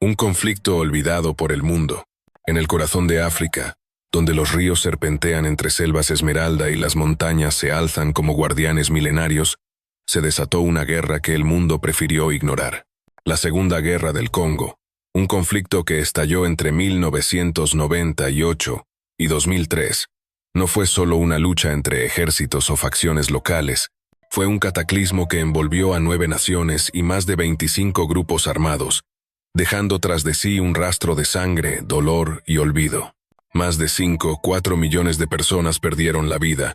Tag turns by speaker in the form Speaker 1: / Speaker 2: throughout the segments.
Speaker 1: Un conflicto olvidado por el mundo. En el corazón de África, donde los ríos serpentean entre selvas esmeralda y las montañas se alzan como guardianes milenarios, se desató una guerra que el mundo prefirió ignorar. La Segunda Guerra del Congo, un conflicto que estalló entre 1998 y 2003. No fue solo una lucha entre ejércitos o facciones locales, fue un cataclismo que envolvió a 9 naciones y más de 25 grupos armados, dejando tras de sí un rastro de sangre, dolor y olvido. Más de 4 millones de personas perdieron la vida,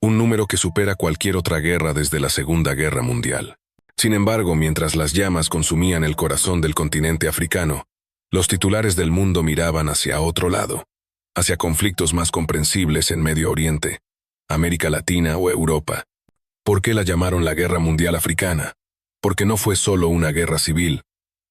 Speaker 1: un número que supera cualquier otra guerra desde la Segunda Guerra Mundial. Sin embargo, mientras las llamas consumían el corazón del continente africano, los titulares del mundo miraban hacia otro lado, hacia conflictos más comprensibles en Medio Oriente, América Latina o Europa. ¿Por qué la llamaron la Guerra Mundial Africana? Porque no fue solo una guerra civil,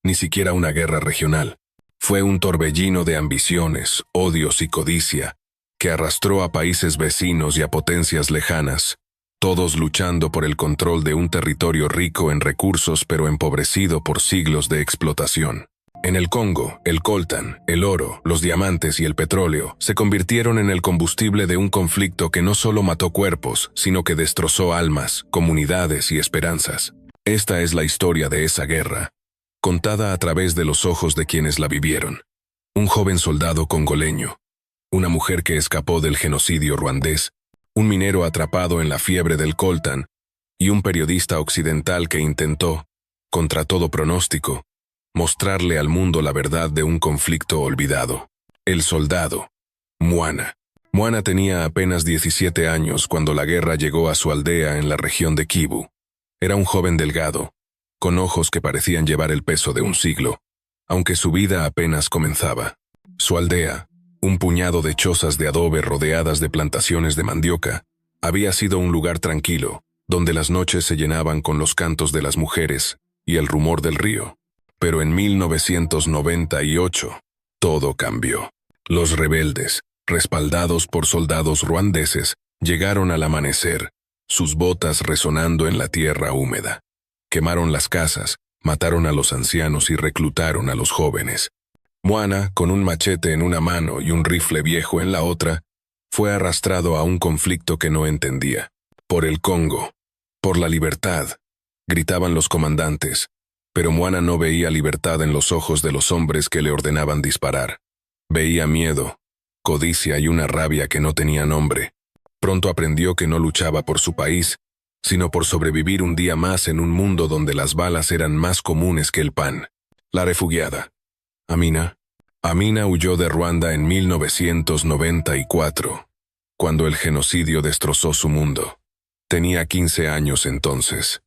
Speaker 1: ni siquiera una guerra regional. Fue un torbellino de ambiciones, odios y codicia, que arrastró a países vecinos y a potencias lejanas, todos luchando por el control de un territorio rico en recursos pero empobrecido por siglos de explotación. En el Congo, el coltan, el oro, los diamantes y el petróleo se convirtieron en el combustible de un conflicto que no solo mató cuerpos, sino que destrozó almas, comunidades y esperanzas. Esta es la historia de esa guerra, contada a través de los ojos de quienes la vivieron. Un joven soldado congoleño, una mujer que escapó del genocidio ruandés, un minero atrapado en la fiebre del coltan y un periodista occidental que intentó, contra todo pronóstico, mostrarle al mundo la verdad de un conflicto olvidado. El soldado, Mwana. Mwana tenía apenas 17 años cuando la guerra llegó a su aldea en la región de Kivu. Era un joven delgado, con ojos que parecían llevar el peso de un siglo, aunque su vida apenas comenzaba. Su aldea, un puñado de chozas de adobe rodeadas de plantaciones de mandioca, había sido un lugar tranquilo, donde las noches se llenaban con los cantos de las mujeres y el rumor del río. Pero en 1998, todo cambió. Los rebeldes, respaldados por soldados ruandeses, llegaron al amanecer, sus botas resonando en la tierra húmeda. Quemaron las casas, mataron a los ancianos y reclutaron a los jóvenes. Mwana, con un machete en una mano y un rifle viejo en la otra, fue arrastrado a un conflicto que no entendía. Por el Congo, por la libertad, gritaban los comandantes, pero Mwana no veía libertad en los ojos de los hombres que le ordenaban disparar. Veía miedo, codicia y una rabia que no tenía nombre. Pronto aprendió que no luchaba por su país, sino por sobrevivir un día más en un mundo donde las balas eran más comunes que el pan. La refugiada, Amina. Amina huyó de Ruanda en 1994, cuando el genocidio destrozó su mundo. Tenía 15 años entonces,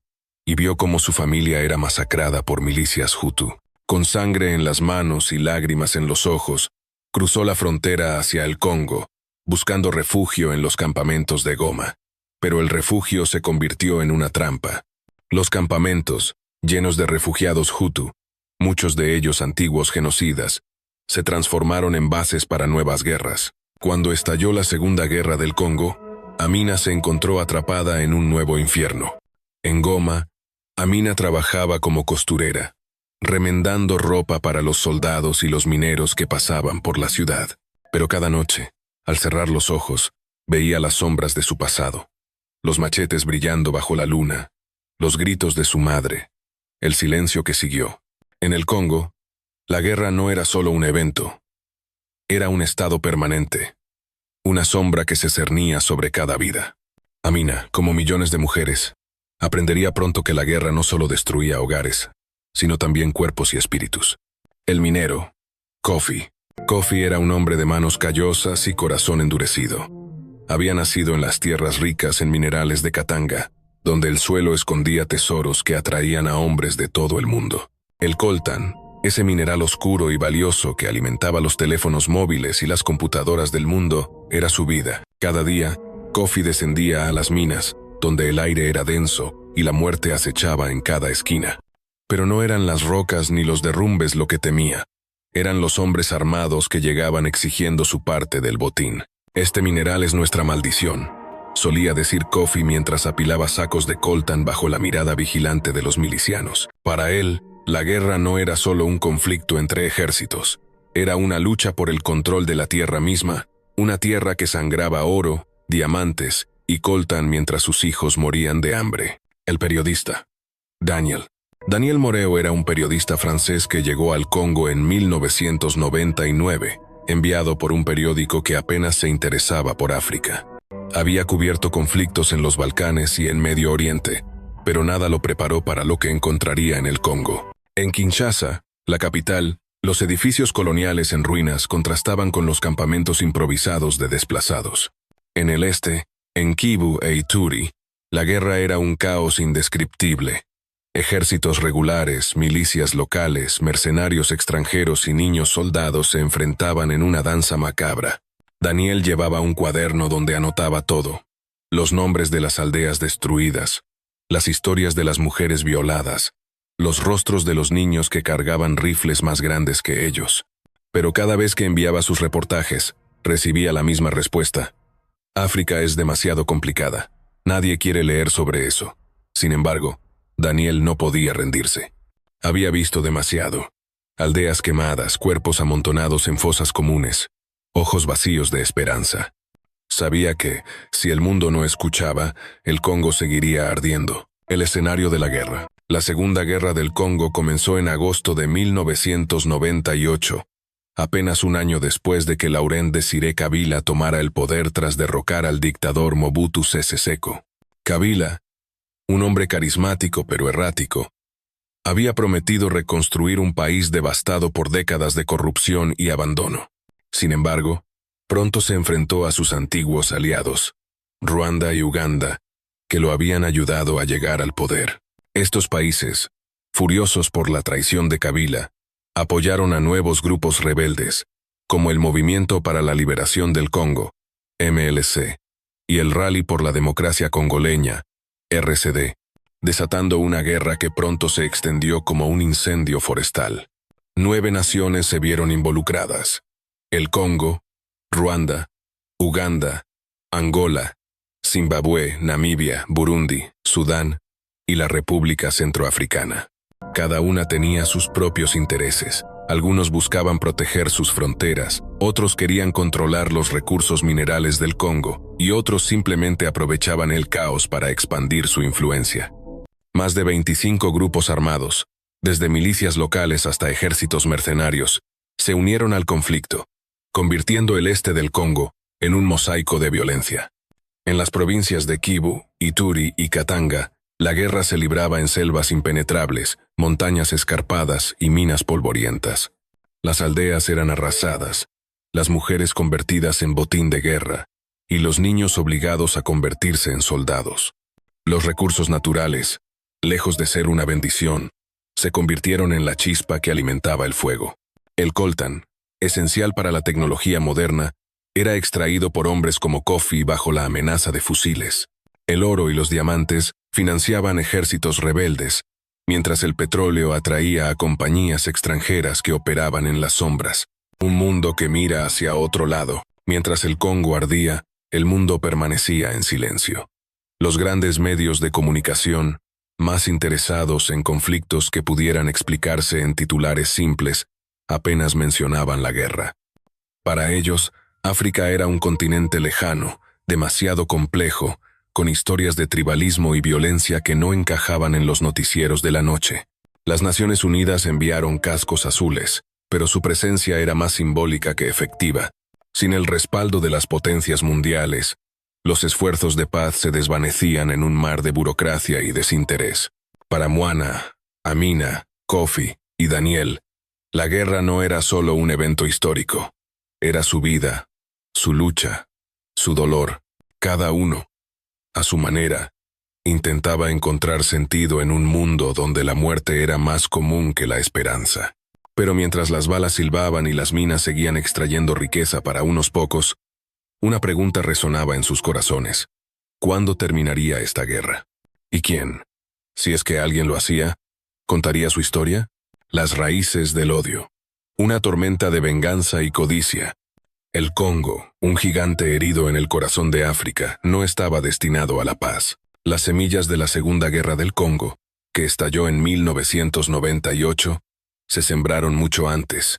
Speaker 1: y vio cómo su familia era masacrada por milicias Hutu. Con sangre en las manos y lágrimas en los ojos, cruzó la frontera hacia el Congo, buscando refugio en los campamentos de Goma. Pero el refugio se convirtió en una trampa. Los campamentos, llenos de refugiados Hutu, muchos de ellos antiguos genocidas, se transformaron en bases para nuevas guerras. Cuando estalló la Segunda Guerra del Congo, Amina se encontró atrapada en un nuevo infierno. En Goma, Amina trabajaba como costurera, remendando ropa para los soldados y los mineros que pasaban por la ciudad. Pero cada noche, al cerrar los ojos, veía las sombras de su pasado, los machetes brillando bajo la luna, los gritos de su madre, el silencio que siguió. En el Congo, la guerra no era solo un evento, era un estado permanente, una sombra que se cernía sobre cada vida. Amina, como millones de mujeres, aprendería pronto que la guerra no solo destruía hogares, sino también cuerpos y espíritus. El minero, Kofi. Kofi era un hombre de manos callosas y corazón endurecido. Había nacido en las tierras ricas en minerales de Katanga, donde el suelo escondía tesoros que atraían a hombres de todo el mundo. El coltan, ese mineral oscuro y valioso que alimentaba los teléfonos móviles y las computadoras del mundo, era su vida. Cada día, Kofi descendía a las minas, donde el aire era denso y la muerte acechaba en cada esquina. Pero no eran las rocas ni los derrumbes lo que temía. Eran los hombres armados que llegaban exigiendo su parte del botín. «Este mineral es nuestra maldición», solía decir Kofi mientras apilaba sacos de coltan bajo la mirada vigilante de los milicianos. Para él, La guerra no era solo un conflicto entre ejércitos, era una lucha por el control de la tierra misma, una tierra que sangraba oro, diamantes y coltan mientras sus hijos morían de hambre. El periodista. Daniel Moreau era un periodista francés que llegó al Congo en 1999, enviado por un periódico que apenas se interesaba por África. Había cubierto conflictos en los Balcanes y en Medio Oriente, pero nada lo preparó para lo que encontraría en el Congo. En Kinshasa, la capital, los edificios coloniales en ruinas contrastaban con los campamentos improvisados de desplazados. En el este, en Kivu e Ituri, la guerra era un caos indescriptible. Ejércitos regulares, milicias locales, mercenarios extranjeros y niños soldados se enfrentaban en una danza macabra. Daniel llevaba un cuaderno donde anotaba todo: los nombres de las aldeas destruidas, las historias de las mujeres violadas, los rostros de los niños que cargaban rifles más grandes que ellos. Pero cada vez que enviaba sus reportajes, recibía la misma respuesta: África es demasiado complicada. Nadie quiere leer sobre eso. Sin embargo, Daniel no podía rendirse. Había visto demasiado. Aldeas quemadas, cuerpos amontonados en fosas comunes, ojos vacíos de esperanza. Sabía que, si el mundo no escuchaba, el Congo seguiría ardiendo. El escenario de la guerra. La Segunda Guerra del Congo comenzó en agosto de 1998, apenas un año después de que Laurent Désiré Kabila tomara el poder tras derrocar al dictador Mobutu Sese Seko. Kabila, un hombre carismático pero errático, había prometido reconstruir un país devastado por décadas de corrupción y abandono. Sin embargo, pronto se enfrentó a sus antiguos aliados, Ruanda y Uganda, que lo habían ayudado a llegar al poder. Estos países, furiosos por la traición de Kabila, apoyaron a nuevos grupos rebeldes, como el Movimiento para la Liberación del Congo, MLC, y el Rally por la Democracia Congoleña, RCD, desatando una guerra que pronto se extendió como un incendio forestal. 9 naciones se vieron involucradas: el Congo, Ruanda, Uganda, Angola, Zimbabue, Namibia, Burundi, Sudán y la República Centroafricana. Cada una tenía sus propios intereses. Algunos buscaban proteger sus fronteras, otros querían controlar los recursos minerales del Congo, y otros simplemente aprovechaban el caos para expandir su influencia. Más de 25 grupos armados, desde milicias locales hasta ejércitos mercenarios, se unieron al conflicto, convirtiendo el este del Congo en un mosaico de violencia. En las provincias de Kivu, Ituri y Katanga, la guerra se libraba en selvas impenetrables, montañas escarpadas y minas polvorientas. Las aldeas eran arrasadas, las mujeres convertidas en botín de guerra, y los niños obligados a convertirse en soldados. Los recursos naturales, lejos de ser una bendición, se convirtieron en la chispa que alimentaba el fuego. El coltan, esencial para la tecnología moderna, era extraído por hombres como Kofi bajo la amenaza de fusiles. El oro y los diamantes financiaban ejércitos rebeldes, mientras el petróleo atraía a compañías extranjeras que operaban en las sombras. Un mundo que mira hacia otro lado. Mientras el Congo ardía, el mundo permanecía en silencio. Los grandes medios de comunicación, más interesados en conflictos que pudieran explicarse en titulares simples, apenas mencionaban la guerra. Para ellos, África era un continente lejano, demasiado complejo, con historias de tribalismo y violencia que no encajaban en los noticieros de la noche. Las Naciones Unidas enviaron cascos azules, pero su presencia era más simbólica que efectiva. Sin el respaldo de las potencias mundiales, los esfuerzos de paz se desvanecían en un mar de burocracia y desinterés. Para Moana, Amina, Kofi y Daniel, la guerra no era solo un evento histórico. Era su vida, su lucha, su dolor. Cada uno, a su manera, intentaba encontrar sentido en un mundo donde la muerte era más común que la esperanza. Pero mientras las balas silbaban y las minas seguían extrayendo riqueza para unos pocos, una pregunta resonaba en sus corazones: ¿cuándo terminaría esta guerra? ¿Y quién, si es que alguien lo hacía, contaría su historia? Las raíces del odio. Una tormenta de venganza y codicia. El Congo, un gigante herido en el corazón de África, no estaba destinado a la paz. Las semillas de la Segunda Guerra del Congo que estalló en 1998, se sembraron mucho antes,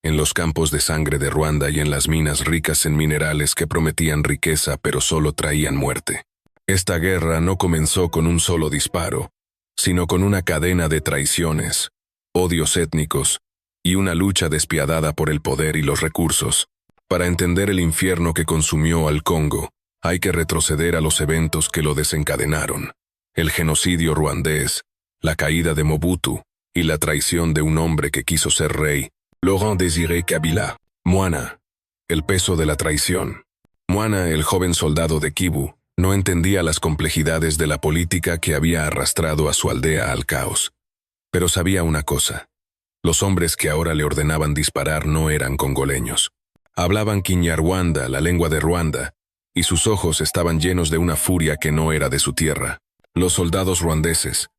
Speaker 1: en los campos de sangre de Ruanda y en las minas ricas en minerales que prometían riqueza pero solo traían muerte. Esta guerra no comenzó con un solo disparo, sino con una cadena de traiciones, odios étnicos y una lucha despiadada por el poder y los recursos. Para entender el infierno que consumió al Congo, hay que retroceder a los eventos que lo desencadenaron: el genocidio ruandés, la caída de Mobutu y la traición de un hombre que quiso ser rey, Laurent Désiré Kabila. Moana, el peso de la traición. Moana, el joven soldado de Kivu, no entendía las complejidades de la política que había arrastrado a su aldea al caos. Pero sabía una cosa: los hombres que ahora le ordenaban disparar no eran congoleños. Hablaban Kinyarwanda, la lengua de Ruanda, y sus ojos estaban llenos de una furia que no era de su tierra. Los soldados ruandeses,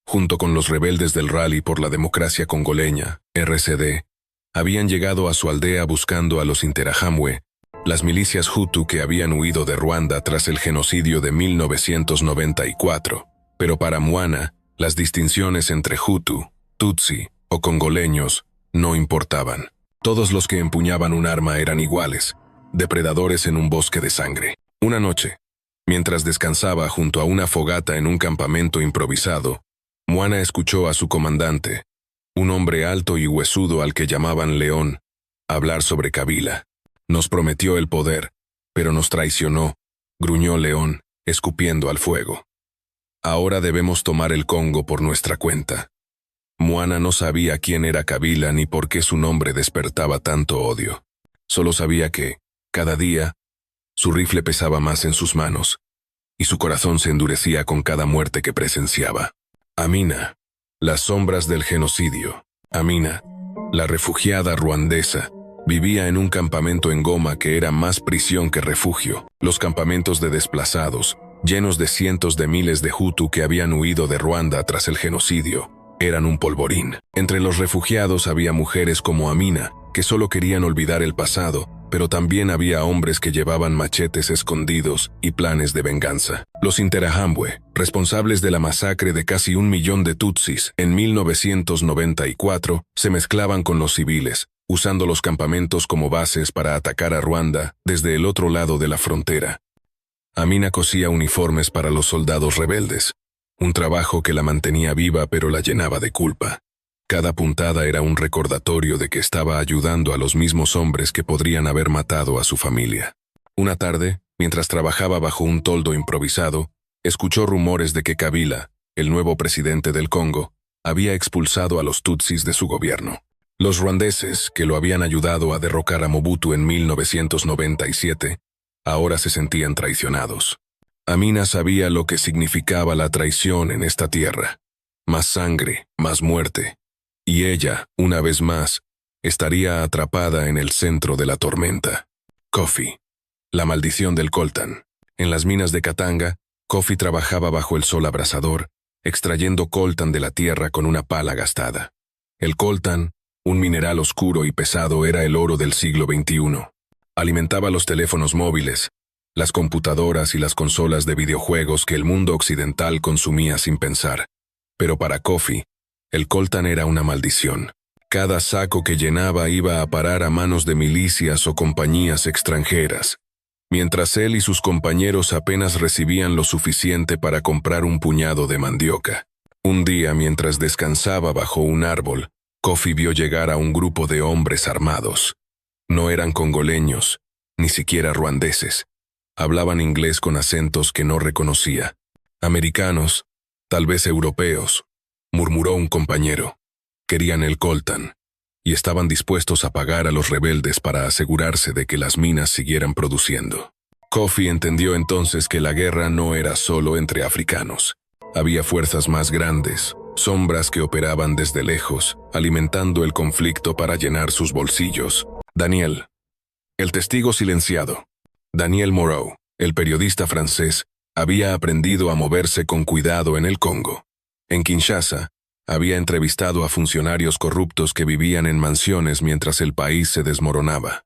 Speaker 1: junto con los rebeldes del Rally por la Democracia Congoleña, RCD, habían llegado a su aldea buscando a los Interahamwe, las milicias Hutu que habían huido de Ruanda tras el genocidio de 1994. Pero para Moana, las distinciones entre Hutu, Tutsi o congoleños no importaban. Todos los que empuñaban un arma eran iguales, depredadores en un bosque de sangre. Una noche, mientras descansaba junto a una fogata en un campamento improvisado, Moana escuchó a su comandante, un hombre alto y huesudo al que llamaban León, hablar sobre Kabila. Nos prometió el poder, pero nos traicionó, gruñó León, escupiendo al fuego. Ahora debemos tomar el Congo por nuestra cuenta. Moana no sabía quién era Kabila ni por qué su nombre despertaba tanto odio. Solo sabía que, cada día, su rifle pesaba más en sus manos, y su corazón se endurecía con cada muerte que presenciaba. Amina, las sombras del genocidio. Amina, la refugiada ruandesa, vivía en un campamento en Goma que era más prisión que refugio. Los campamentos de desplazados, llenos de cientos de miles de Hutu que habían huido de Ruanda tras el genocidio, eran un polvorín. Entre los refugiados había mujeres como Amina, que solo querían olvidar el pasado, pero también había hombres que llevaban machetes escondidos y planes de venganza. Los Interahamwe, responsables de la masacre de casi 1 millón de Tutsis en 1994, se mezclaban con los civiles, usando los campamentos como bases para atacar a Ruanda desde el otro lado de la frontera. Amina cosía uniformes para los soldados rebeldes, un trabajo que la mantenía viva pero la llenaba de culpa. Cada puntada era un recordatorio de que estaba ayudando a los mismos hombres que podrían haber matado a su familia. Una tarde, mientras trabajaba bajo un toldo improvisado, escuchó rumores de que Kabila, el nuevo presidente del Congo, había expulsado a los Tutsis de su gobierno. Los ruandeses, que lo habían ayudado a derrocar a Mobutu en 1997, ahora se sentían traicionados. Amina sabía lo que significaba la traición en esta tierra. Más sangre, más muerte. Y ella, una vez más, estaría atrapada en el centro de la tormenta. Kofi. La maldición del coltan. En las minas de Katanga, Kofi trabajaba bajo el sol abrasador, extrayendo coltan de la tierra con una pala gastada. El coltan, un mineral oscuro y pesado, era el oro del siglo XXI. Alimentaba los teléfonos móviles, las computadoras y las consolas de videojuegos que el mundo occidental consumía sin pensar. Pero para Kofi, el coltan era una maldición. Cada saco que llenaba iba a parar a manos de milicias o compañías extranjeras, mientras él y sus compañeros apenas recibían lo suficiente para comprar un puñado de mandioca. Un día, mientras descansaba bajo un árbol, Kofi vio llegar a un grupo de hombres armados. No eran congoleños, ni siquiera ruandeses. Hablaban inglés con acentos que no reconocía. Americanos, tal vez europeos, murmuró un compañero. Querían el coltan, y estaban dispuestos a pagar a los rebeldes para asegurarse de que las minas siguieran produciendo. Kofi entendió entonces que la guerra no era solo entre africanos. Había fuerzas más grandes, sombras que operaban desde lejos, alimentando el conflicto para llenar sus bolsillos. Daniel, el testigo silenciado. Daniel Moreau, el periodista francés, había aprendido a moverse con cuidado en el Congo. En Kinshasa, había entrevistado a funcionarios corruptos que vivían en mansiones mientras el país se desmoronaba.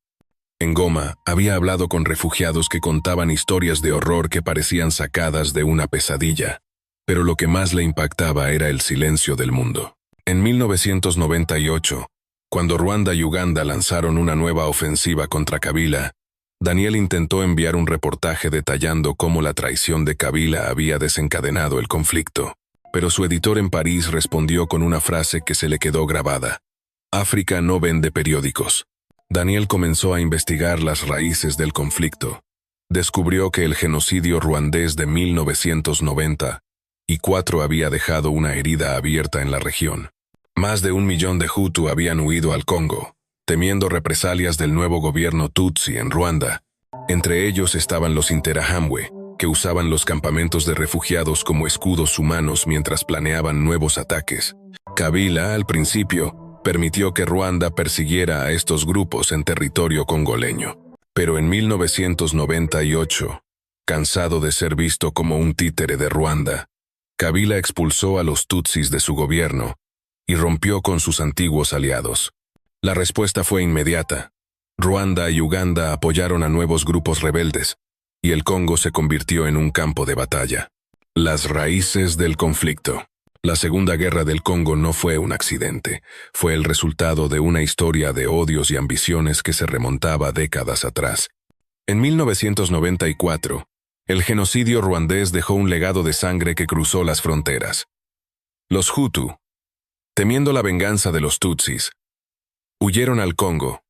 Speaker 1: En Goma, había hablado con refugiados que contaban historias de horror que parecían sacadas de una pesadilla. Pero lo que más le impactaba era el silencio del mundo. En 1998, cuando Ruanda y Uganda lanzaron una nueva ofensiva contra Kabila, Daniel intentó enviar un reportaje detallando cómo la traición de Kabila había desencadenado el conflicto. Pero su editor en París respondió con una frase que se le quedó grabada: África no vende periódicos. Daniel comenzó a investigar las raíces del conflicto. Descubrió que el genocidio ruandés de 1994 había dejado una herida abierta en la región. Más de 1 millón de Hutu habían huido al Congo, temiendo represalias del nuevo gobierno Tutsi en Ruanda. Entre ellos estaban los Interahamwe, que usaban los campamentos de refugiados como escudos humanos mientras planeaban nuevos ataques. Kabila, al principio, permitió que Ruanda persiguiera a estos grupos en territorio congoleño. Pero en 1998, cansado de ser visto como un títere de Ruanda, Kabila expulsó a los Tutsis de su gobierno y rompió con sus antiguos aliados. La respuesta fue inmediata. Ruanda y Uganda apoyaron a nuevos grupos rebeldes, y el Congo se convirtió en un campo de batalla. Las raíces del conflicto. La Segunda Guerra del Congo no fue un accidente, fue el resultado de una historia de odios y ambiciones que se remontaba décadas atrás. En 1994, el genocidio ruandés dejó un legado de sangre que cruzó las fronteras. Los Hutu, temiendo la venganza de los Tutsis, huyeron al Congo,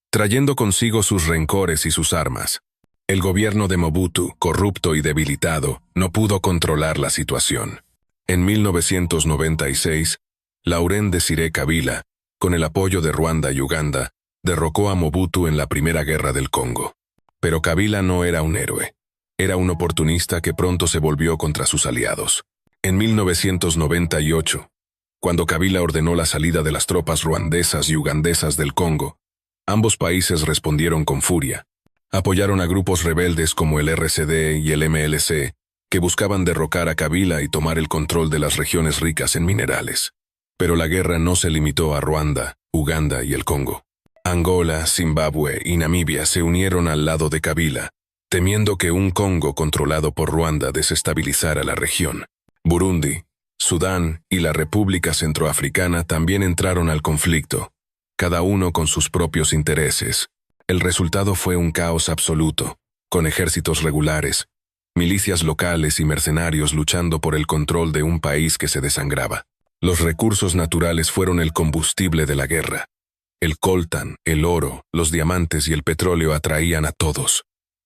Speaker 1: trayendo consigo sus rencores y sus armas. El gobierno de Mobutu, corrupto y debilitado, no pudo controlar la situación. En 1996, Laurent Désiré Kabila, con el apoyo de Ruanda y Uganda, derrocó a Mobutu en la Primera Guerra del Congo. Pero Kabila no era un héroe. Era un oportunista que pronto se volvió contra sus aliados. En 1998, cuando Kabila ordenó la salida de las tropas ruandesas y ugandesas del Congo, ambos países respondieron con furia. Apoyaron a grupos rebeldes como el RCD y el MLC, que buscaban derrocar a Kabila y tomar el control de las regiones ricas en minerales. Pero la guerra no se limitó a Ruanda, Uganda y el Congo. Angola, Zimbabue y Namibia se unieron al lado de Kabila, temiendo que un Congo controlado por Ruanda desestabilizara la región. Burundi, Sudán y la República Centroafricana también entraron al conflicto, cada uno con sus propios intereses. El resultado fue un caos absoluto, con ejércitos regulares, milicias locales y mercenarios luchando por el control de un país que se desangraba. Los recursos naturales fueron el combustible de la guerra. El coltan, el oro, los diamantes y el petróleo atraían a todos: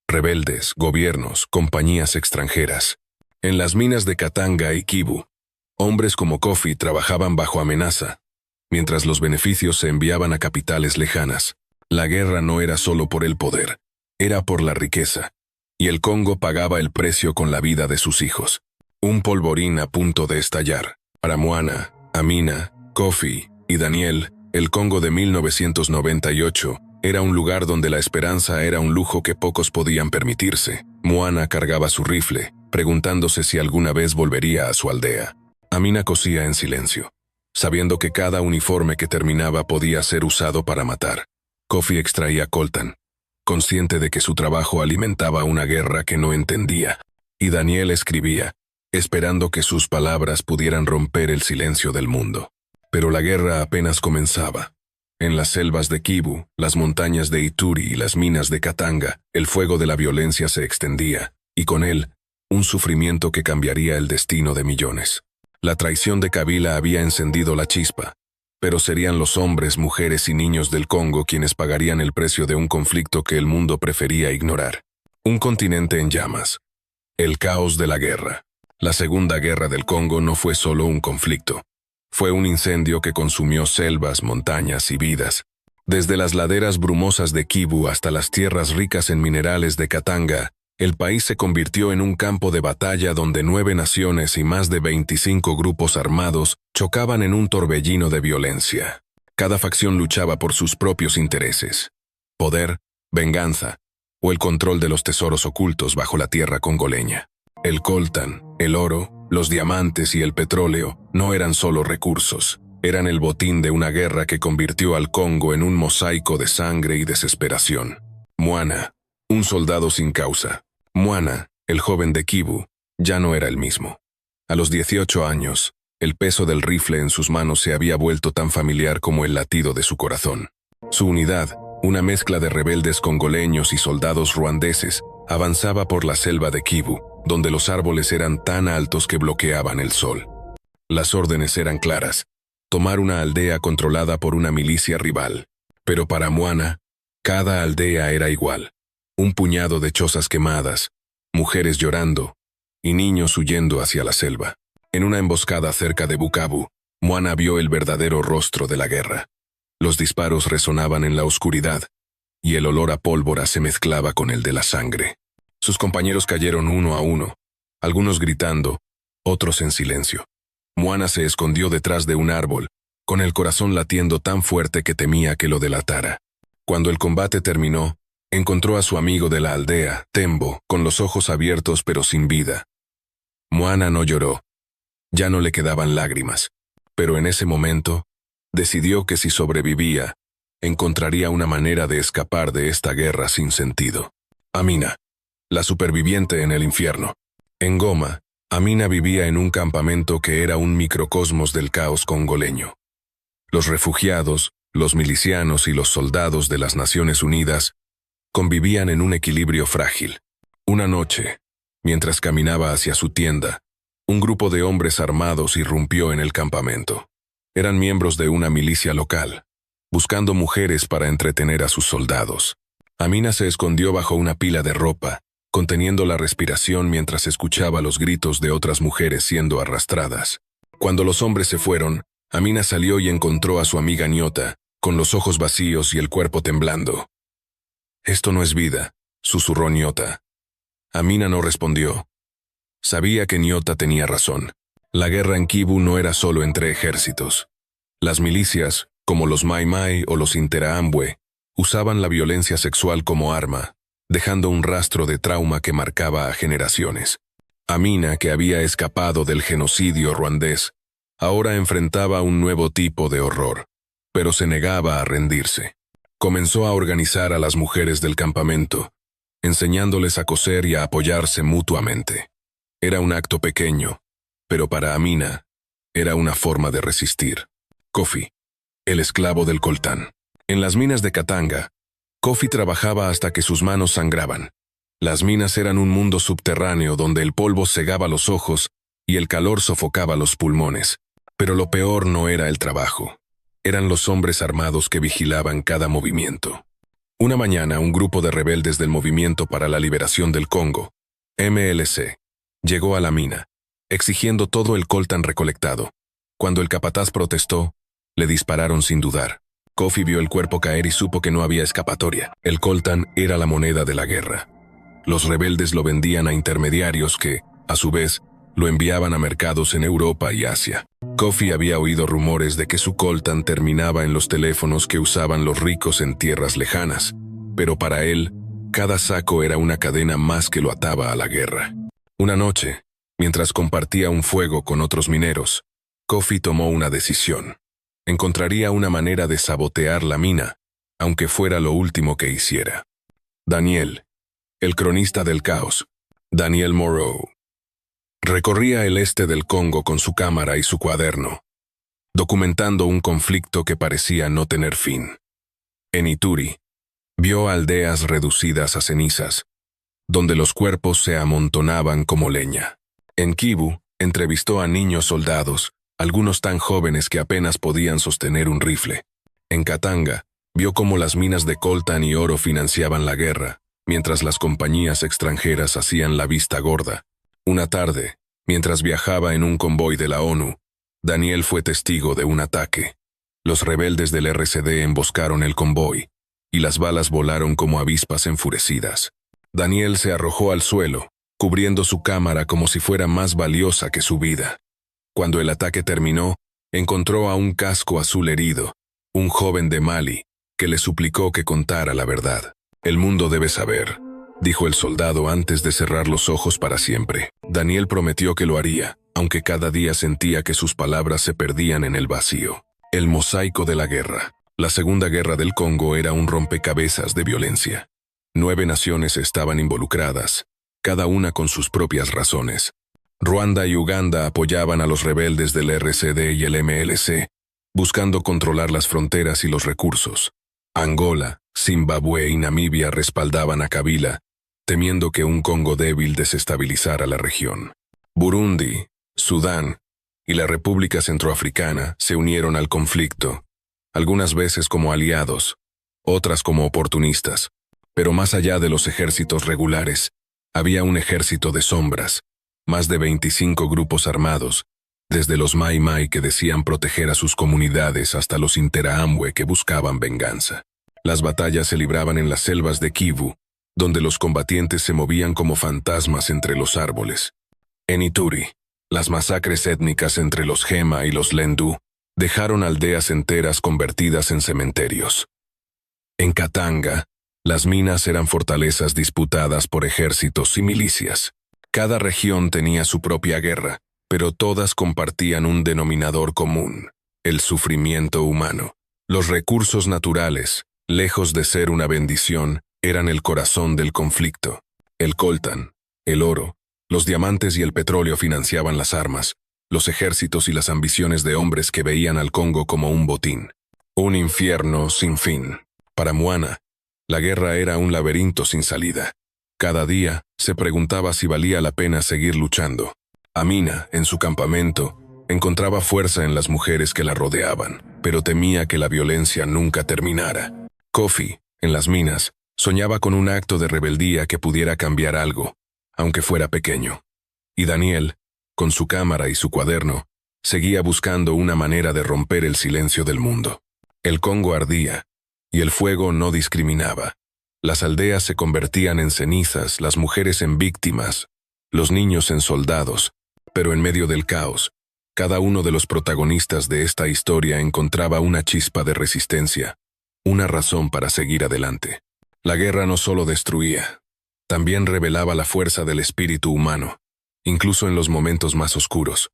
Speaker 1: rebeldes, gobiernos, compañías extranjeras. En las minas de Katanga y Kivu, hombres como Kofi trabajaban bajo amenaza, mientras los beneficios se enviaban a capitales lejanas. La guerra no era solo por el poder, era por la riqueza, y el Congo pagaba el precio con la vida de sus hijos. Un polvorín a punto de estallar. Para Moana, Amina, Kofi y Daniel, el Congo de 1998 era un lugar donde la esperanza era un lujo que pocos podían permitirse. Moana cargaba su rifle, preguntándose si alguna vez volvería a su aldea. Amina cosía en silencio, sabiendo que cada uniforme que terminaba podía ser usado para matar. Kofi extraía coltan, consciente de que su trabajo alimentaba una guerra que no entendía. Y Daniel escribía, esperando que sus palabras pudieran romper el silencio del mundo. Pero la guerra apenas comenzaba. En las selvas de Kivu, las montañas de Ituri y las minas de Katanga, el fuego de la violencia se extendía, y con él, un sufrimiento que cambiaría el destino de millones. La traición de Kabila había encendido la chispa, pero serían los hombres, mujeres y niños del Congo quienes pagarían el precio de un conflicto que el mundo prefería ignorar. Un continente en llamas. El caos de la guerra. La Segunda Guerra del Congo no fue solo un conflicto. Fue un incendio que consumió selvas, montañas y vidas. Desde las laderas brumosas de Kivu hasta las tierras ricas en minerales de Katanga, el país se convirtió en un campo de batalla donde 9 naciones y más de 25 grupos armados chocaban en un torbellino de violencia. Cada facción luchaba por sus propios intereses: poder, venganza o el control de los tesoros ocultos bajo la tierra congoleña. El coltan, el oro, los diamantes y el petróleo no eran solo recursos, eran el botín de una guerra que convirtió al Congo en un mosaico de sangre y desesperación. Moana, un soldado sin causa. Moana, el joven de Kivu, ya no era el mismo. A los 18 años, el peso del rifle en sus manos se había vuelto tan familiar como el latido de su corazón. Su unidad, una mezcla de rebeldes congoleños y soldados ruandeses, avanzaba por la selva de Kivu, donde los árboles eran tan altos que bloqueaban el sol. Las órdenes eran claras: tomar una aldea controlada por una milicia rival. Pero para Moana, cada aldea era igual: un puñado de chozas quemadas, mujeres llorando y niños huyendo hacia la selva. En una emboscada cerca de Bukavu, Moana vio el verdadero rostro de la guerra. Los disparos resonaban en la oscuridad, y el olor a pólvora se mezclaba con el de la sangre. Sus compañeros cayeron uno a uno, algunos gritando, otros en silencio. Moana se escondió detrás de un árbol, con el corazón latiendo tan fuerte que temía que lo delatara. Cuando el combate terminó, encontró a su amigo de la aldea, Tembo, con los ojos abiertos pero sin vida. Moana no lloró. Ya no le quedaban lágrimas, pero en ese momento, decidió que si sobrevivía, encontraría una manera de escapar de esta guerra sin sentido. Amina, la superviviente en el infierno. En Goma, Amina vivía en un campamento que era un microcosmos del caos congoleño. Los refugiados, los milicianos y los soldados de las Naciones Unidas convivían en un equilibrio frágil. Una noche, mientras caminaba hacia su tienda, un grupo de hombres armados irrumpió en el campamento. Eran miembros de una milicia local, buscando mujeres para entretener a sus soldados. Amina se escondió bajo una pila de ropa, conteniendo la respiración mientras escuchaba los gritos de otras mujeres siendo arrastradas. Cuando los hombres se fueron, Amina salió y encontró a su amiga Nyota, con los ojos vacíos y el cuerpo temblando. «Esto no es vida», susurró Nyota. Amina no respondió. Sabía que Nyota tenía razón. La guerra en Kivu no era solo entre ejércitos. Las milicias, como los Mai Mai o los Interahamwe, usaban la violencia sexual como arma, dejando un rastro de trauma que marcaba a generaciones. Amina, que había escapado del genocidio ruandés, ahora enfrentaba un nuevo tipo de horror, pero se negaba a rendirse. Comenzó a organizar a las mujeres del campamento, enseñándoles a coser y a apoyarse mutuamente. Era un acto pequeño, pero para Amina era una forma de resistir. Kofi, el esclavo del coltán. En las minas de Katanga, Kofi trabajaba hasta que sus manos sangraban. Las minas eran un mundo subterráneo donde el polvo cegaba los ojos y el calor sofocaba los pulmones. Pero lo peor no era el trabajo. Eran los hombres armados que vigilaban cada movimiento. Una mañana, un grupo de rebeldes del Movimiento para la Liberación del Congo, MLC, llegó a la mina, exigiendo todo el coltán recolectado. Cuando el capataz protestó, le dispararon sin dudar. Kofi vio el cuerpo caer y supo que no había escapatoria. El coltán era la moneda de la guerra. Los rebeldes lo vendían a intermediarios que, a su vez, lo enviaban a mercados en Europa y Asia. Kofi había oído rumores de que su coltán terminaba en los teléfonos que usaban los ricos en tierras lejanas, pero para él, cada saco era una cadena más que lo ataba a la guerra. Una noche, mientras compartía un fuego con otros mineros, Kofi tomó una decisión. Encontraría una manera de sabotear la mina, aunque fuera lo último que hiciera. Daniel, el cronista del caos, Daniel Moreau, recorría el este del Congo con su cámara y su cuaderno, documentando un conflicto que parecía no tener fin. En Ituri, vio aldeas reducidas a cenizas, donde los cuerpos se amontonaban como leña. En Kivu, entrevistó a niños soldados, algunos tan jóvenes que apenas podían sostener un rifle. En Katanga, vio cómo las minas de coltán y oro financiaban la guerra, mientras las compañías extranjeras hacían la vista gorda. Una tarde, mientras viajaba en un convoy de la ONU, Daniel fue testigo de un ataque. Los rebeldes del RCD emboscaron el convoy, y las balas volaron como avispas enfurecidas. Daniel se arrojó al suelo, cubriendo su cámara como si fuera más valiosa que su vida. Cuando el ataque terminó, encontró a un casco azul herido, un joven de Mali, que le suplicó que contara la verdad. «El mundo debe saber», dijo el soldado antes de cerrar los ojos para siempre. Daniel prometió que lo haría, aunque cada día sentía que sus palabras se perdían en el vacío. El mosaico de la guerra. La Segunda Guerra del Congo era un rompecabezas de violencia. 9 naciones estaban involucradas, cada una con sus propias razones. Ruanda y Uganda apoyaban a los rebeldes del RCD y el MLC, buscando controlar las fronteras y los recursos. Angola, Zimbabue y Namibia respaldaban a Kabila, temiendo que un Congo débil desestabilizara la región. Burundi, Sudán y la República Centroafricana se unieron al conflicto, algunas veces como aliados, otras como oportunistas. Pero más allá de los ejércitos regulares, había un ejército de sombras, más de 25 grupos armados, desde los Mai Mai que decían proteger a sus comunidades hasta los Interahamwe que buscaban venganza. Las batallas se libraban en las selvas de Kivu, donde los combatientes se movían como fantasmas entre los árboles. En Ituri, las masacres étnicas entre los Gema y los Lendu dejaron aldeas enteras convertidas en cementerios. En Katanga, las minas eran fortalezas disputadas por ejércitos y milicias. Cada región tenía su propia guerra, pero todas compartían un denominador común: el sufrimiento humano. Los recursos naturales, lejos de ser una bendición, eran el corazón del conflicto. El coltan, el oro, los diamantes y el petróleo financiaban las armas, los ejércitos y las ambiciones de hombres que veían al Congo como un botín. Un infierno sin fin. Para Moana, la guerra era un laberinto sin salida. Cada día se preguntaba si valía la pena seguir luchando. Amina, en su campamento, encontraba fuerza en las mujeres que la rodeaban, pero temía que la violencia nunca terminara. Kofi, en las minas, soñaba con un acto de rebeldía que pudiera cambiar algo, aunque fuera pequeño. Y Daniel, con su cámara y su cuaderno, seguía buscando una manera de romper el silencio del mundo. El Congo ardía, y el fuego no discriminaba. Las aldeas se convertían en cenizas, las mujeres en víctimas, los niños en soldados, pero en medio del caos, cada uno de los protagonistas de esta historia encontraba una chispa de resistencia, una razón para seguir adelante. La guerra no solo destruía, también revelaba la fuerza del espíritu humano, incluso en los momentos más oscuros.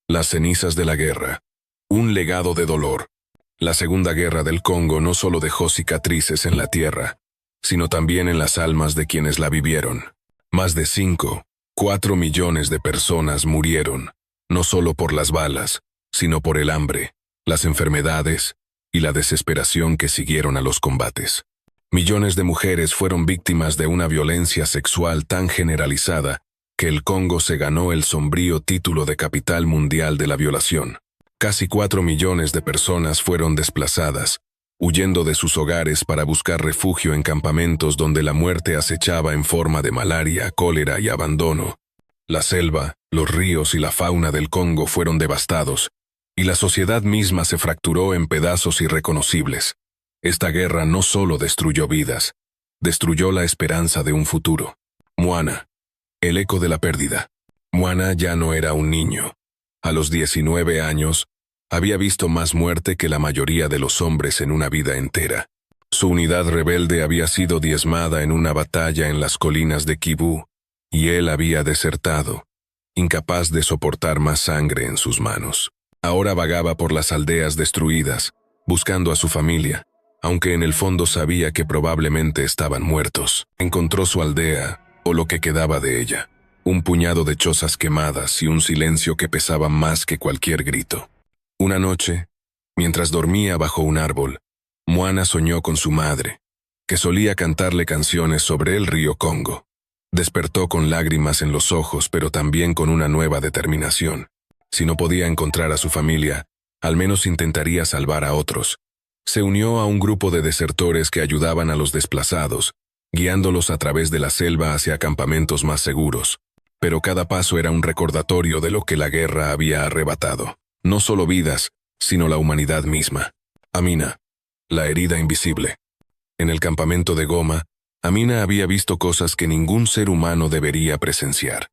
Speaker 1: Las cenizas de la guerra, un legado de dolor. La Segunda Guerra del Congo no solo dejó cicatrices en la tierra, sino también en las almas de quienes la vivieron. Más de 4 millones de personas murieron, no solo por las balas, sino por el hambre, las enfermedades y la desesperación que siguieron a los combates. Millones de mujeres fueron víctimas de una violencia sexual tan generalizada que el Congo se ganó el sombrío título de capital mundial de la violación. Casi 4 millones de personas fueron desplazadas, huyendo de sus hogares para buscar refugio en campamentos donde la muerte acechaba en forma de malaria, cólera y abandono. La selva, los ríos y la fauna del Congo fueron devastados, y la sociedad misma se fracturó en pedazos irreconocibles. Esta guerra no solo destruyó vidas, destruyó la esperanza de un futuro. Moana, el eco de la pérdida. Moana ya no era un niño. A los 19 años, había visto más muerte que la mayoría de los hombres en una vida entera. Su unidad rebelde había sido diezmada en una batalla en las colinas de Kivu, y él había desertado, incapaz de soportar más sangre en sus manos. Ahora vagaba por las aldeas destruidas, buscando a su familia, aunque en el fondo sabía que probablemente estaban muertos. Encontró su aldea, o lo que quedaba de ella. Un puñado de chozas quemadas y un silencio que pesaba más que cualquier grito. Una noche, mientras dormía bajo un árbol, Moana soñó con su madre, que solía cantarle canciones sobre el río Congo. Despertó con lágrimas en los ojos, pero también con una nueva determinación. Si no podía encontrar a su familia, al menos intentaría salvar a otros. Se unió a un grupo de desertores que ayudaban a los desplazados, guiándolos a través de la selva hacia campamentos más seguros. Pero cada paso era un recordatorio de lo que la guerra había arrebatado. No solo vidas, sino la humanidad misma. Amina, la herida invisible. En el campamento de Goma, Amina había visto cosas que ningún ser humano debería presenciar.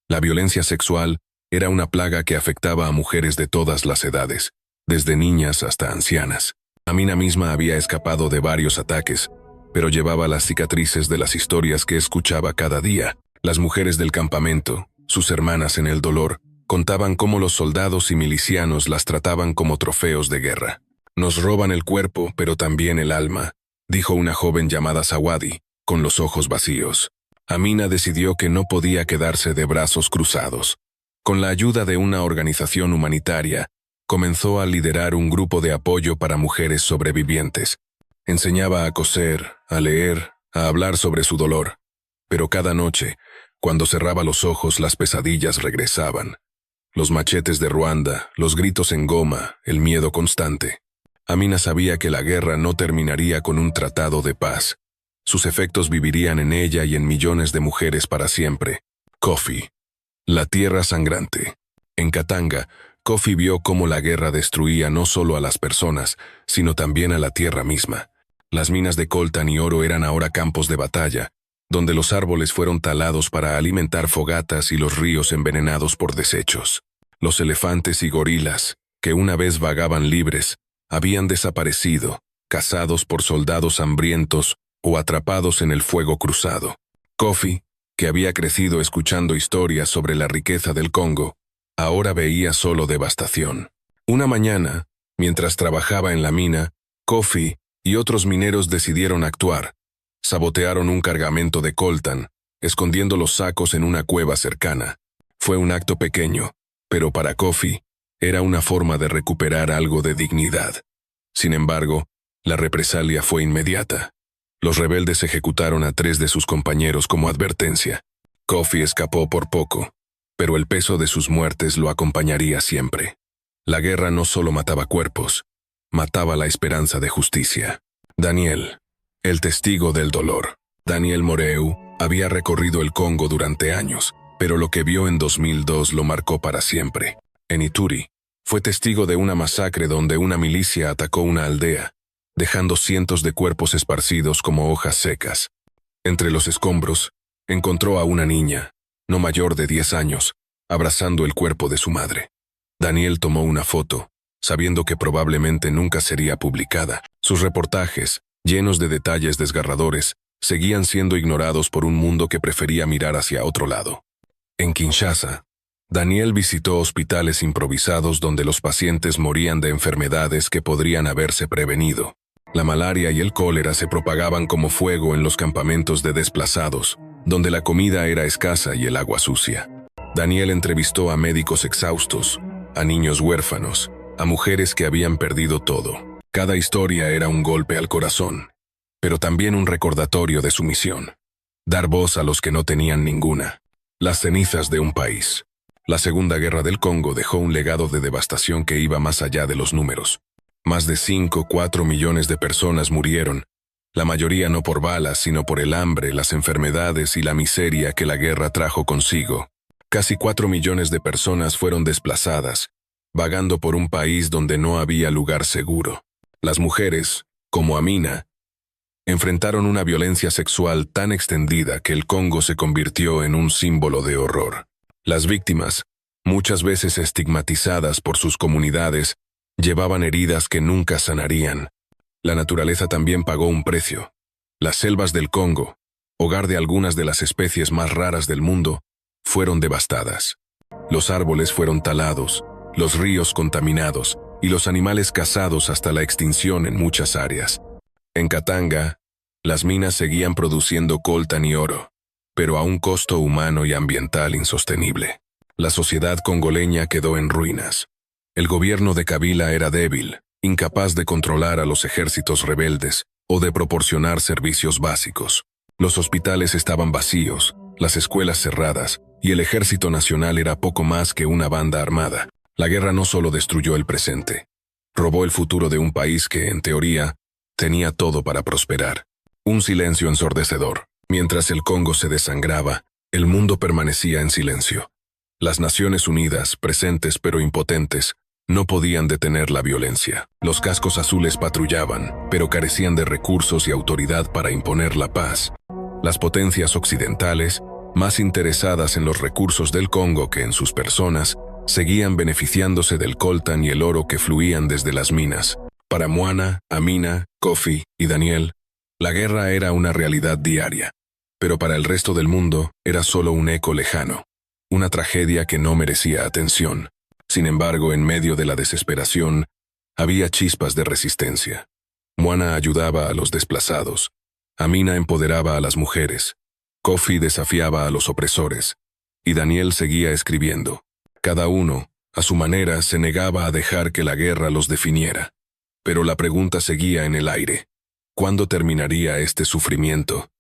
Speaker 1: La violencia sexual era una plaga que afectaba a mujeres de todas las edades, desde niñas hasta ancianas. Amina misma había escapado de varios ataques, pero llevaba las cicatrices de las historias que escuchaba cada día. Las mujeres del campamento, sus hermanas en el dolor, contaban cómo los soldados y milicianos las trataban como trofeos de guerra. «Nos roban el cuerpo, pero también el alma», dijo una joven llamada Sawadi, con los ojos vacíos. Amina decidió que no podía quedarse de brazos cruzados. Con la ayuda de una organización humanitaria, comenzó a liderar un grupo de apoyo para mujeres sobrevivientes. Enseñaba a coser, a leer, a hablar sobre su dolor. Pero cada noche, cuando cerraba los ojos, las pesadillas regresaban. Los machetes de Ruanda, los gritos en goma, el miedo constante. Amina sabía que la guerra no terminaría con un tratado de paz. Sus efectos vivirían en ella y en millones de mujeres para siempre. Kofi. La tierra sangrante. En Katanga, Kofi vio cómo la guerra destruía no solo a las personas, sino también a la tierra misma. Las minas de coltan y oro eran ahora campos de batalla, donde los árboles fueron talados para alimentar fogatas y los ríos envenenados por desechos. Los elefantes y gorilas, que una vez vagaban libres, habían desaparecido, cazados por soldados hambrientos o atrapados en el fuego cruzado. Kofi, que había crecido escuchando historias sobre la riqueza del Congo, ahora veía solo devastación. Una mañana, mientras trabajaba en la mina, Kofi y otros mineros decidieron actuar. Sabotearon un cargamento de coltan, escondiendo los sacos en una cueva cercana. Fue un acto pequeño, pero para Kofi era una forma de recuperar algo de dignidad. Sin embargo, la represalia fue inmediata. Los rebeldes ejecutaron a 3 de sus compañeros como advertencia. Kofi escapó por poco, pero el peso de sus muertes lo acompañaría siempre. La guerra no solo mataba cuerpos, mataba la esperanza de justicia. Daniel, el testigo del dolor. Daniel Moreau había recorrido el Congo durante años, pero lo que vio en 2002 lo marcó para siempre. En Ituri, fue testigo de una masacre donde una milicia atacó una aldea, dejando cientos de cuerpos esparcidos como hojas secas. Entre los escombros, encontró a una niña, no mayor de 10 años, abrazando el cuerpo de su madre. Daniel tomó una foto, sabiendo que probablemente nunca sería publicada. Sus reportajes, llenos de detalles desgarradores, seguían siendo ignorados por un mundo que prefería mirar hacia otro lado. En Kinshasa, Daniel visitó hospitales improvisados donde los pacientes morían de enfermedades que podrían haberse prevenido. La malaria y el cólera se propagaban como fuego en los campamentos de desplazados, donde la comida era escasa y el agua sucia. Daniel entrevistó a médicos exhaustos, a niños huérfanos, a mujeres que habían perdido todo. Cada historia era un golpe al corazón, pero también un recordatorio de su misión: dar voz a los que no tenían ninguna. Las cenizas de un país. La Segunda Guerra del Congo dejó un legado de devastación que iba más allá de los números. Más de 4 millones de personas murieron, la mayoría no por balas, sino por el hambre, las enfermedades y la miseria que la guerra trajo consigo. Casi 4 millones de personas fueron desplazadas, vagando por un país donde no había lugar seguro. Las mujeres, como Amina, enfrentaron una violencia sexual tan extendida que el Congo se convirtió en un símbolo de horror. Las víctimas, muchas veces estigmatizadas por sus comunidades, llevaban heridas que nunca sanarían. La naturaleza también pagó un precio. Las selvas del Congo, hogar de algunas de las especies más raras del mundo, fueron devastadas. Los árboles fueron talados, los ríos contaminados y los animales cazados hasta la extinción en muchas áreas. En Katanga, las minas seguían produciendo coltan y oro, pero a un costo humano y ambiental insostenible. La sociedad congoleña quedó en ruinas. El gobierno de Kabila era débil, incapaz de controlar a los ejércitos rebeldes o de proporcionar servicios básicos. Los hospitales estaban vacíos, las escuelas cerradas, y el ejército nacional era poco más que una banda armada. La guerra no solo destruyó el presente, robó el futuro de un país que, en teoría, tenía todo para prosperar. Un silencio ensordecedor. Mientras el Congo se desangraba, el mundo permanecía en silencio. Las Naciones Unidas, presentes pero impotentes, no podían detener la violencia. Los cascos azules patrullaban, pero carecían de recursos y autoridad para imponer la paz. Las potencias occidentales, más interesadas en los recursos del Congo que en sus personas, seguían beneficiándose del coltan y el oro que fluían desde las minas. Para Moana, Amina, Kofi y Daniel, la guerra era una realidad diaria, pero para el resto del mundo era solo un eco lejano, una tragedia que no merecía atención. Sin embargo, en medio de la desesperación, había chispas de resistencia. Moana ayudaba a los desplazados, Amina empoderaba a las mujeres, Kofi desafiaba a los opresores, y Daniel seguía escribiendo. Cada uno, a su manera, se negaba a dejar que la guerra los definiera. Pero la pregunta seguía en el aire. ¿Cuándo terminaría este sufrimiento?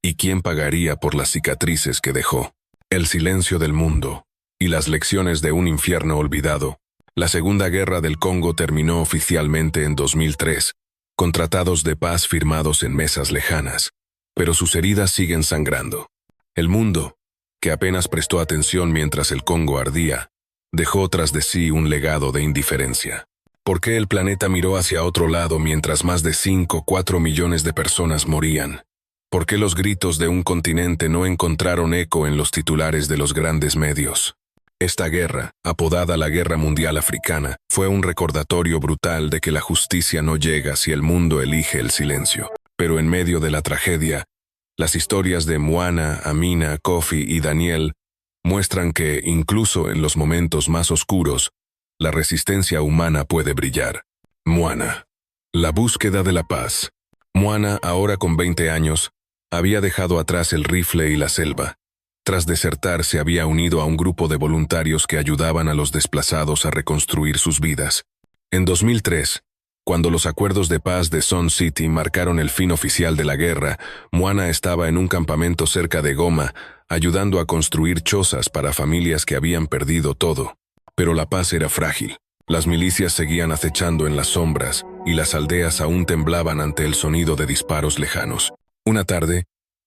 Speaker 1: ¿Y quién pagaría por las cicatrices que dejó? El silencio del mundo y las lecciones de un infierno olvidado. La Segunda Guerra del Congo terminó oficialmente en 2003, con tratados de paz firmados en mesas lejanas, pero sus heridas siguen sangrando. El mundo, que apenas prestó atención mientras el Congo ardía, dejó tras de sí un legado de indiferencia. ¿Por qué el planeta miró hacia otro lado mientras más de 4 millones de personas morían? ¿Por qué los gritos de un continente no encontraron eco en los titulares de los grandes medios? Esta guerra, apodada la Guerra Mundial Africana, fue un recordatorio brutal de que la justicia no llega si el mundo elige el silencio. Pero en medio de la tragedia, las historias de Moana, Amina, Kofi y Daniel muestran que, incluso en los momentos más oscuros, la resistencia humana puede brillar. Moana. La búsqueda de la paz. Moana, ahora con 20 años, había dejado atrás el rifle y la selva. Tras desertar, se había unido a un grupo de voluntarios que ayudaban a los desplazados a reconstruir sus vidas. En 2003, cuando los acuerdos de paz de Sun City marcaron el fin oficial de la guerra, Moana estaba en un campamento cerca de Goma, ayudando a construir chozas para familias que habían perdido todo. Pero la paz era frágil. Las milicias seguían acechando en las sombras, y las aldeas aún temblaban ante el sonido de disparos lejanos. Una tarde,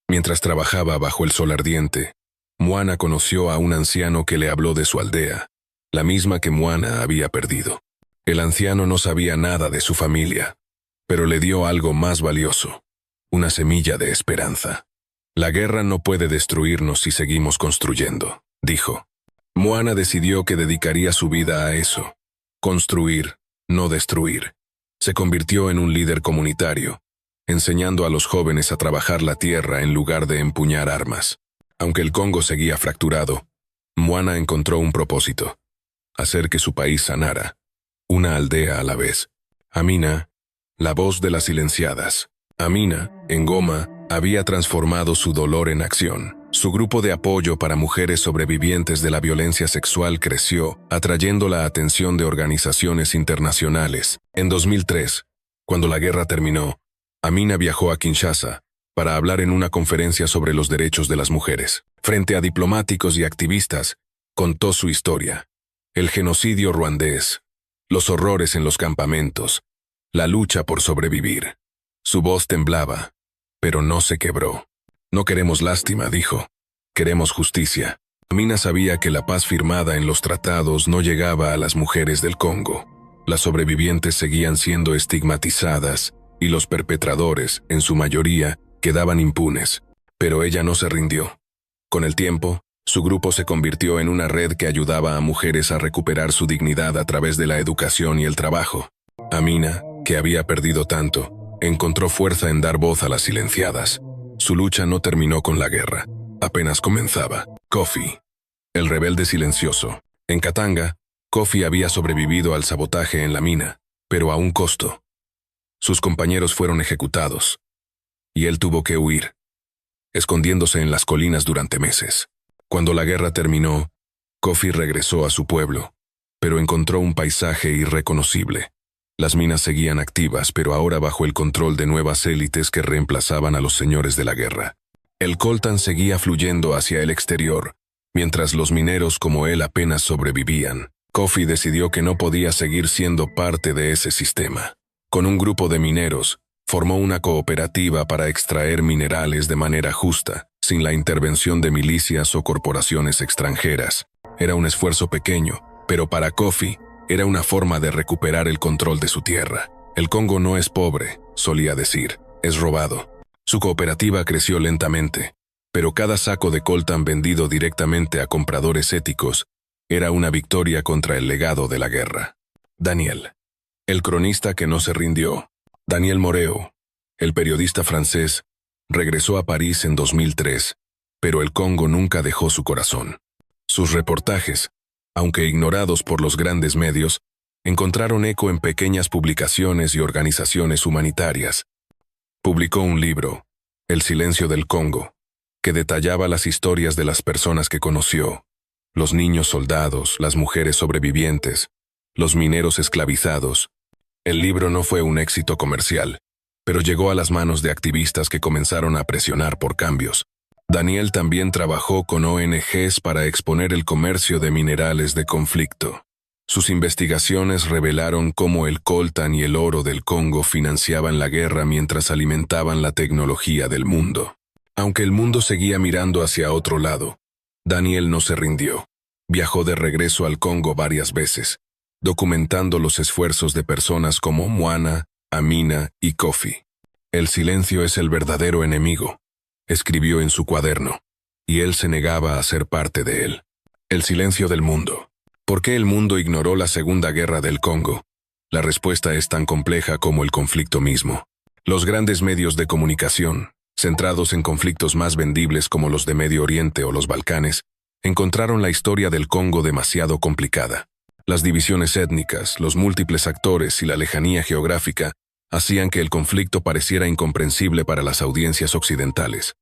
Speaker 1: mientras trabajaba bajo el sol ardiente, Moana conoció a un anciano que le habló de su aldea, la misma que Moana había perdido. El anciano no sabía nada de su familia, pero le dio algo más valioso, una semilla de esperanza. La guerra no puede destruirnos si seguimos construyendo, dijo. Moana decidió que dedicaría su vida a eso, construir, no destruir. Se convirtió en un líder comunitario, enseñando a los jóvenes a trabajar la tierra en lugar de empuñar armas. Aunque el Congo seguía fracturado, Moana encontró un propósito: hacer que su país sanara, una aldea a la vez. Amina, la voz de las silenciadas. Amina, en Goma, había transformado su dolor en acción. Su grupo de apoyo para mujeres sobrevivientes de la violencia sexual creció, atrayendo la atención de organizaciones internacionales. En 2003, cuando la guerra terminó, Amina viajó a Kinshasa para hablar en una conferencia sobre los derechos de las mujeres. Frente a diplomáticos y activistas, contó su historia: el genocidio ruandés, los horrores en los campamentos, la lucha por sobrevivir. Su voz temblaba, pero no se quebró. No queremos lástima, dijo. Queremos justicia. Amina sabía que la paz firmada en los tratados no llegaba a las mujeres del Congo. Las sobrevivientes seguían siendo estigmatizadas y los perpetradores, en su mayoría, quedaban impunes. Pero ella no se rindió. Con el tiempo, su grupo se convirtió en una red que ayudaba a mujeres a recuperar su dignidad a través de la educación y el trabajo. Amina, que había perdido tanto, encontró fuerza en dar voz a las silenciadas. Su lucha no terminó con la guerra, apenas comenzaba. Kofi, el rebelde silencioso. En Katanga, Kofi había sobrevivido al sabotaje en la mina, pero a un costo. Sus compañeros fueron ejecutados, y él tuvo que huir, escondiéndose en las colinas durante meses. Cuando la guerra terminó, Kofi regresó a su pueblo, pero encontró un paisaje irreconocible. Las minas seguían activas, pero ahora bajo el control de nuevas élites que reemplazaban a los señores de la guerra. El coltan seguía fluyendo hacia el exterior, mientras los mineros como él apenas sobrevivían. Kofi decidió que no podía seguir siendo parte de ese sistema. Con un grupo de mineros, formó una cooperativa para extraer minerales de manera justa, sin la intervención de milicias o corporaciones extranjeras. Era un esfuerzo pequeño, pero para Kofi, era una forma de recuperar el control de su tierra. El Congo no es pobre, solía decir, es robado. Su cooperativa creció lentamente, pero cada saco de coltan vendido directamente a compradores éticos era una victoria contra el legado de la guerra. Daniel, el cronista que no se rindió. Daniel Moreau, el periodista francés, regresó a París en 2003, pero el Congo nunca dejó su corazón. Sus reportajes, aunque ignorados por los grandes medios, encontraron eco en pequeñas publicaciones y organizaciones humanitarias. Publicó un libro, El silencio del Congo, que detallaba las historias de las personas que conoció, Los niños soldados, las mujeres sobrevivientes, los mineros esclavizados. El libro no fue un éxito comercial, pero llegó a las manos de activistas que comenzaron a presionar por cambios. Daniel también trabajó con ONGs para exponer el comercio de minerales de conflicto. Sus investigaciones revelaron cómo el coltan y el oro del Congo financiaban la guerra mientras alimentaban la tecnología del mundo. Aunque el mundo seguía mirando hacia otro lado, Daniel no se rindió. Viajó de regreso al Congo varias veces, documentando los esfuerzos de personas como Moana, Amina y Kofi. El silencio es el verdadero enemigo, escribió en su cuaderno, y él se negaba a ser parte de él. El silencio del mundo. ¿Por qué el mundo ignoró la Segunda Guerra del Congo? La respuesta es tan compleja como el conflicto mismo. Los grandes medios de comunicación, centrados en conflictos más vendibles como los de Medio Oriente o los Balcanes, encontraron la historia del Congo demasiado complicada. Las divisiones étnicas, los múltiples actores y la lejanía geográfica hacían que el conflicto pareciera incomprensible para las audiencias occidentales.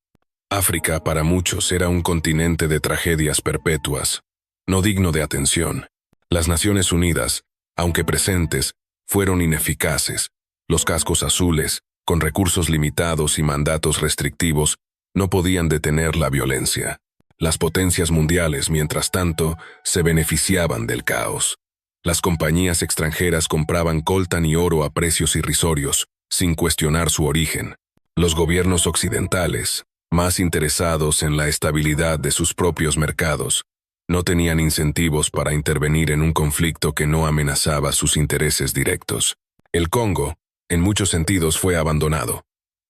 Speaker 1: África, para muchos, era un continente de tragedias perpetuas, no digno de atención. Las Naciones Unidas, aunque presentes, fueron ineficaces. Los cascos azules, con recursos limitados y mandatos restrictivos, no podían detener la violencia. Las potencias mundiales, mientras tanto, se beneficiaban del caos. Las compañías extranjeras compraban coltan y oro a precios irrisorios, sin cuestionar su origen. Los gobiernos occidentales, más interesados en la estabilidad de sus propios mercados, no tenían incentivos para intervenir en un conflicto que no amenazaba sus intereses directos. El Congo, en muchos sentidos, fue abandonado.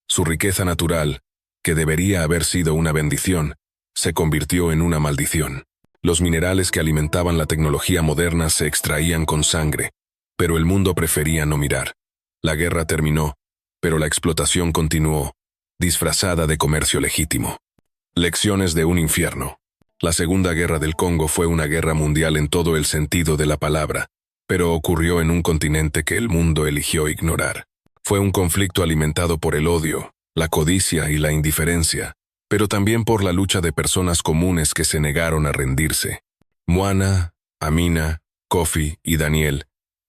Speaker 1: Su riqueza natural, que debería haber sido una bendición, se convirtió en una maldición. Los minerales que alimentaban la tecnología moderna se extraían con sangre, pero el mundo prefería no mirar. La guerra terminó, pero la explotación continuó, disfrazada de comercio legítimo. Lecciones de un infierno. La Segunda Guerra del Congo fue una guerra mundial en todo el sentido de la palabra, pero ocurrió en un continente que el mundo eligió ignorar. Fue un conflicto alimentado por el odio, la codicia y la indiferencia, pero también por la lucha de personas comunes que se negaron a rendirse. Moana, Amina, Kofi y Daniel,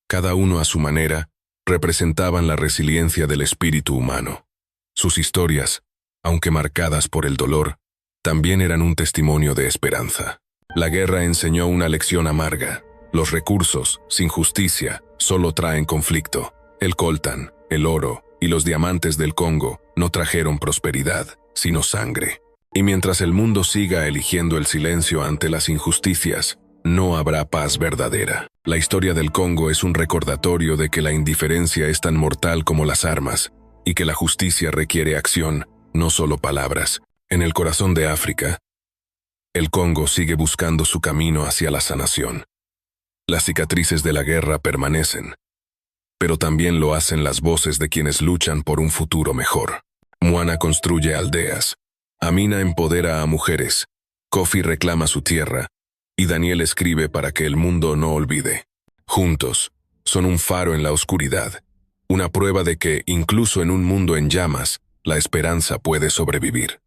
Speaker 1: cada uno a su manera, representaban la resiliencia del espíritu humano. Sus historias, aunque marcadas por el dolor, también eran un testimonio de esperanza. La guerra enseñó una lección amarga. Los recursos, sin justicia, solo traen conflicto. El coltan, el oro y los diamantes del Congo no trajeron prosperidad, sino sangre. Y mientras el mundo siga eligiendo el silencio ante las injusticias, no habrá paz verdadera. La historia del Congo es un recordatorio de que la indiferencia es tan mortal como las armas, y que la justicia requiere acción, no solo palabras. En el corazón de África, el Congo sigue buscando su camino hacia la sanación. Las cicatrices de la guerra permanecen, pero también lo hacen las voces de quienes luchan por un futuro mejor. Moana construye aldeas, Amina empodera a mujeres, Kofi reclama su tierra, y Daniel escribe para que el mundo no olvide. Juntos, son un faro en la oscuridad, una prueba de que, incluso en un mundo en llamas, la esperanza puede sobrevivir.